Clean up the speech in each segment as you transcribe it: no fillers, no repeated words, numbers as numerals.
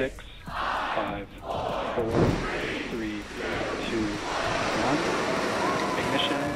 6, 5, 4, 3, 2, 1. Ignition and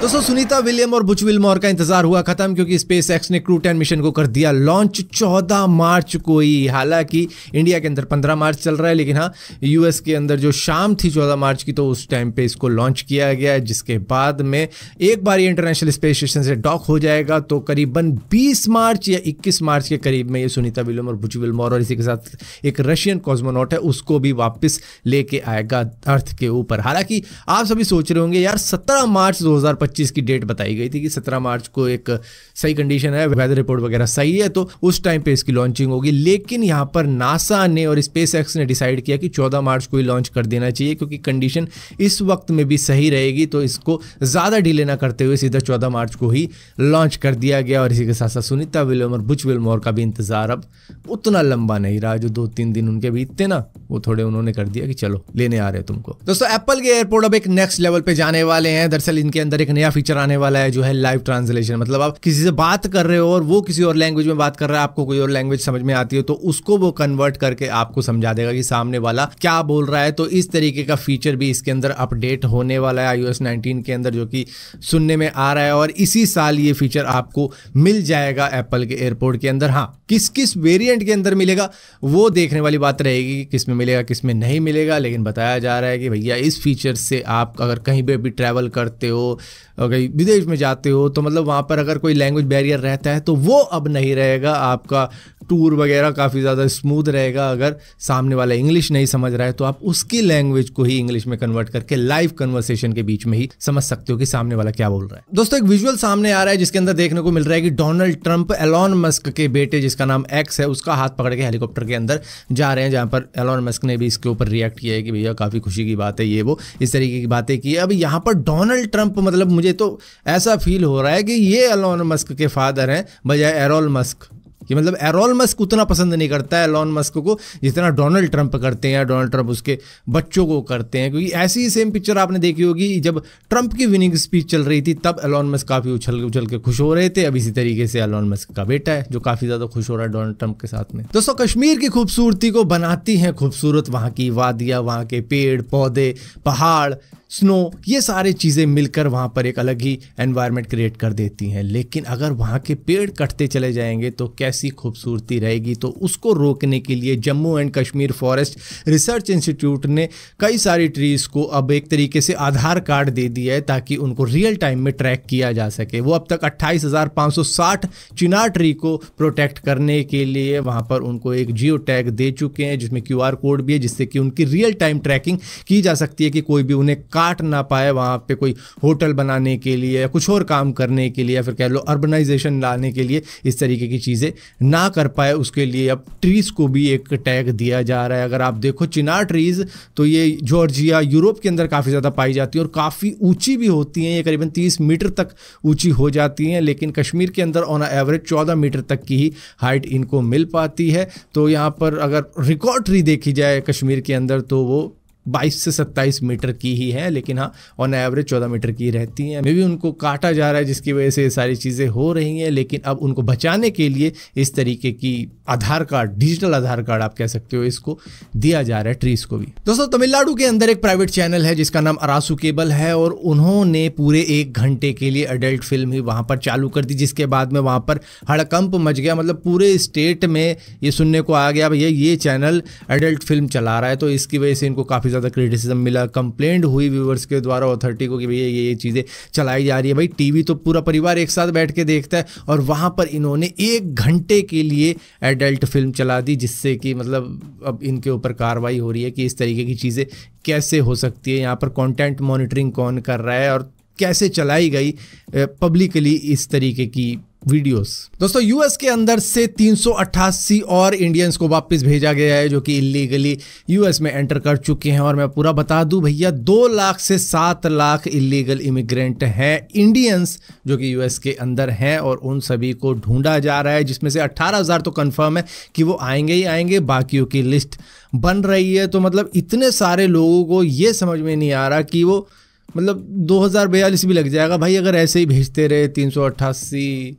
दोस्तों Sunita William और Butch Wilmore का इंतजार हुआ खत्म, क्योंकि स्पेसएक्स ने क्रू 10 मिशन को कर दिया लॉन्च 14 मार्च को ही। हालांकि इंडिया के अंदर 15 मार्च चल रहा है, लेकिन हाँ यूएस के अंदर जो शाम थी 14 मार्च की, तो उस टाइम पे इसको लॉन्च किया गया, जिसके बाद में एक बार ये इंटरनेशनल स्पेस स्टेशन से डॉक हो जाएगा तो करीबन 20 मार्च या 21 मार्च के करीब में ये सुनीता विलियम और बुच विल्मोर और इसी के साथ एक रशियन कॉस्मोनॉट है उसको भी वापस लेके आएगा अर्थ के ऊपर। हालांकि आप सभी सोच रहे होंगे यार 17 मार्च 2025 की डेट बताई गई थी कि 17 मार्च को एक सही कंडीशन है, वेदर रिपोर्ट वगैरह सही है, तो उस टाइम पे इसकी लॉन्चिंग होगी। लेकिन यहाँ पर नासा ने और स्पेसएक्स ने डिसाइड किया कि 14 मार्च को ही लॉन्च कर देना चाहिए, क्योंकि कंडीशन इस वक्त में भी सही रहेगी, तो इसको ज़्यादा डिले ना करते हुए सीधा 14 मार्च को ही लॉन्च कर दिया गया। और इसी के साथ साथ सुनीता विलियम और बुच विल्मोर का भी इंतजार अब उतना लंबा नहीं रहा, जो 2-3 दिन उनके बीतते ना, वो थोड़े उन्होंने कर दिया कि चलो लेने आ रहे हैं तुमको। दोस्तों एप्पल के एयरपोर्ट अब एक नेक्स्ट लेवल पे जाने वाले हैं। दरअसल इनके अंदर एक नया फीचर आने वाला है जो है लाइव ट्रांसलेशन। मतलब आप किसी से बात कर रहे हो और वो किसी और लैंग्वेज में बात कर रहा है, आपको कोई और लैंग्वेज समझ में आती है तो उसको वो कन्वर्ट करके आपको समझा देगा कि सामने वाला क्या बोल रहा है। तो इस तरीके का फीचर भी इसके अंदर अपडेट होने वाला है iOS 19 के अंदर, जो कि सुनने में आ रहा है, और इसी साल ये फीचर आपको मिल जाएगा एप्पल के एयरपोर्ट के अंदर। हाँ, किस किस वेरिएंट के अंदर मिलेगा वो देखने वाली बात रहेगी कि किस में मिलेगा किस में नहीं मिलेगा। लेकिन बताया जा रहा है कि भैया इस फीचर से आप अगर कहीं पे भी ट्रैवल करते हो, कहीं विदेश में जाते हो, तो मतलब वहाँ पर अगर कोई लैंग्वेज बैरियर रहता है तो वो अब नहीं रहेगा। आपका टूर वगैरह काफ़ी ज़्यादा स्मूथ रहेगा। अगर सामने वाला इंग्लिश नहीं समझ रहा है तो आप उसकी लैंग्वेज को ही इंग्लिश में कन्वर्ट करके लाइव कन्वर्सेशन के बीच में ही समझ सकते हो कि सामने वाला क्या बोल रहा है। दोस्तों एक विजुअल सामने आ रहा है जिसके अंदर देखने को मिल रहा है कि डोनाल्ड ट्रंप एलॉन मस्क के बेटे जिसका नाम एक्स है उसका हाथ पकड़ के हेलीकॉप्टर के अंदर जा रहे हैं, जहाँ पर एलॉन मस्क ने भी इसके ऊपर रिएक्ट किया है कि भैया काफ़ी खुशी की बात है, ये वो इस तरीके की बातें की है। अब यहाँ पर डोनाल्ड ट्रंप, मतलब मुझे तो ऐसा फील हो रहा है कि ये एलॉन मस्क के फादर हैं बजाय एरोल मस्क, कि मतलब एरोल मस्क उतना पसंद नहीं करता है एलॉन मस्क को जितना डोनाल्ड ट्रंप करते हैं या डोनाल्ड ट्रंप उसके बच्चों को करते हैं। क्योंकि ऐसी ही सेम पिक्चर आपने देखी होगी जब ट्रंप की विनिंग स्पीच चल रही थी, तब एलॉन मस्क काफ़ी उछल के खुश हो रहे थे। अब इसी तरीके से एलॉन मस्क का बेटा है जो काफ़ी ज़्यादा खुश हो रहा है डोनाल्ड ट्रंप के साथ में। दोस्तों कश्मीर की खूबसूरती को बनाती हैं खूबसूरत वहाँ की वादियाँ, वहाँ के पेड़ पौधे, पहाड़, स्नो, ये सारी चीज़ें मिलकर वहाँ पर एक अलग ही एनवायरनमेंट क्रिएट कर देती हैं। लेकिन अगर वहाँ के पेड़ कटते चले जाएंगे तो कैसी खूबसूरती रहेगी। तो उसको रोकने के लिए Jammu and Kashmir forest research institute ने कई सारी ट्रीज़ को अब एक तरीके से आधार कार्ड दे दिया है ताकि उनको रियल टाइम में ट्रैक किया जा सके। वो अब तक 28,560 चिनार ट्री को प्रोटेक्ट करने के लिए वहाँ पर उनको एक जियो टैग दे चुके हैं, जिसमें QR कोड भी है, जिससे कि उनकी रियल टाइम ट्रैकिंग की जा सकती है कि कोई भी उन्हें काट ना पाए वहाँ पे कोई होटल बनाने के लिए या कुछ और काम करने के लिए या फिर कह लो अर्बनाइजेशन लाने के लिए इस तरीके की चीज़ें ना कर पाए। उसके लिए अब ट्रीज़ को भी एक टैग दिया जा रहा है। अगर आप देखो चिनार ट्रीज़ तो ये जॉर्जिया यूरोप के अंदर काफ़ी ज़्यादा पाई जाती है और काफ़ी ऊंची भी होती हैं, ये करीबन 30 मीटर तक ऊंची हो जाती हैं। लेकिन कश्मीर के अंदर ऑन एवरेज 14 मीटर तक की ही हाइट इनको मिल पाती है। तो यहाँ पर अगर रिकॉर्ड ट्री देखी जाए कश्मीर के अंदर तो वो 22 से 27 मीटर की ही है, लेकिन हाँ ऑन एवरेज 14 मीटर की रहती हैं। मे भी उनको काटा जा रहा है जिसकी वजह से ये सारी चीज़ें हो रही हैं, लेकिन अब उनको बचाने के लिए इस तरीके की आधार कार्ड, डिजिटल आधार कार्ड आप कह सकते हो, इसको दिया जा रहा है ट्रीज को भी। दोस्तों तमिलनाडु के अंदर एक प्राइवेट चैनल है जिसका नाम अरासू केबल है और उन्होंने पूरे 1 घंटे के लिए अडल्ट फिल्म ही वहाँ पर चालू कर दी, जिसके बाद में वहाँ पर हड़कंप मच गया। मतलब पूरे स्टेट में ये सुनने को आ गया भैया ये चैनल अडल्ट फिल्म चला रहा है, तो इसकी वजह से इनको काफ़ी ज़्यादा क्रिटिसिज्म मिला, कंप्लेंट हुई व्यूवर्स के द्वारा अथॉरिटी को कि भैया ये चीज़ें चलाई जा रही है। भाई टीवी तो पूरा परिवार एक साथ बैठ के देखता है और वहाँ पर इन्होंने 1 घंटे के लिए एडल्ट फिल्म चला दी, जिससे कि मतलब अब इनके ऊपर कार्रवाई हो रही है कि इस तरीके की चीज़ें कैसे हो सकती है, यहाँ पर कंटेंट मॉनिटरिंग कौन कर रहा है और कैसे चलाई गई पब्लिकली इस तरीके की वीडियोस। दोस्तों यूएस के अंदर से 388 और इंडियंस को वापस भेजा गया है जो कि इलीगली यूएस में एंटर कर चुके हैं। और मैं पूरा बता दूं भैया 2 लाख से 7 लाख इलीगल इमिग्रेंट हैं इंडियंस जो कि यूएस के अंदर हैं और उन सभी को ढूंढा जा रहा है, जिसमें से 18,000 तो कंफर्म है कि वो आएंगे ही आएंगे, बाकियों की लिस्ट बन रही है। तो मतलब इतने सारे लोगों को ये समझ में नहीं आ रहा कि वो मतलब 2042 भी लग जाएगा भाई अगर ऐसे ही भेजते रहे। 388,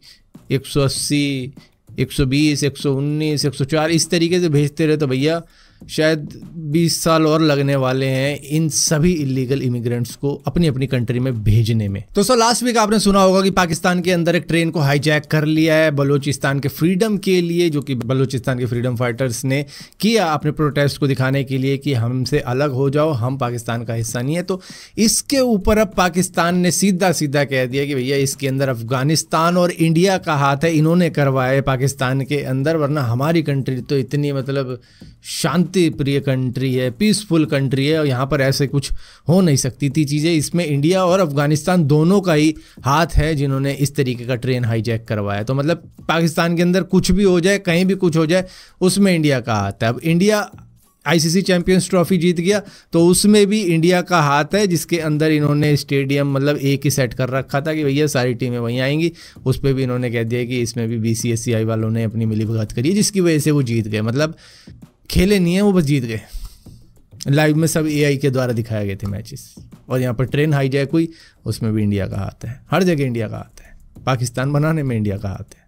180, 120, 119, 104 इस तरीके से भेजते रहे तो भैया शायद 20 साल और लगने वाले हैं इन सभी इलीगल इमिग्रेंट्स को अपनी अपनी कंट्री में भेजने में। तो सर लास्ट वीक आपने सुना होगा कि पाकिस्तान के अंदर एक ट्रेन को हाईजैक कर लिया है बलूचिस्तान के फ्रीडम के लिए, जो कि बलूचिस्तान के फ्रीडम फाइटर्स ने किया अपने प्रोटेस्ट को दिखाने के लिए कि हमसे अलग हो जाओ, हम पाकिस्तान का हिस्सा नहीं है। तो इसके ऊपर अब पाकिस्तान ने सीधा सीधा कह दिया कि भैया इसके अंदर अफगानिस्तान और इंडिया का हाथ है, इन्होंने करवाए पाकिस्तान के अंदर, वरना हमारी कंट्री तो इतनी मतलब शांति प्रिय कंट्री है, पीसफुल कंट्री है और यहाँ पर ऐसे कुछ हो नहीं सकती थी चीज़ें। इसमें इंडिया और अफगानिस्तान दोनों का ही हाथ है जिन्होंने इस तरीके का ट्रेन हाईजैक करवाया। तो मतलब पाकिस्तान के अंदर कुछ भी हो जाए, कहीं भी कुछ हो जाए, उसमें इंडिया का हाथ है। अब इंडिया आईसीसी चैंपियंस ट्रॉफी जीत गया तो उसमें भी इंडिया का हाथ है, जिसके अंदर इन्होंने स्टेडियम मतलब एक ही सेट कर रखा था कि भैया सारी टीमें वहीं आएंगी। उस पर भी इन्होंने कह दिया कि इसमें भी BCCI वालों ने अपनी मिलीभगत करी है, जिसकी वजह से वो जीत गए। मतलब खेले नहीं है वो, बस जीत गए। लाइव में सब AI के द्वारा दिखाए गए थे मैचेस, और यहाँ पर ट्रेन हाईजैक हुई, उसमें भी इंडिया का हाथ है। हर जगह इंडिया का हाथ है, पाकिस्तान बनाने में इंडिया का हाथ है।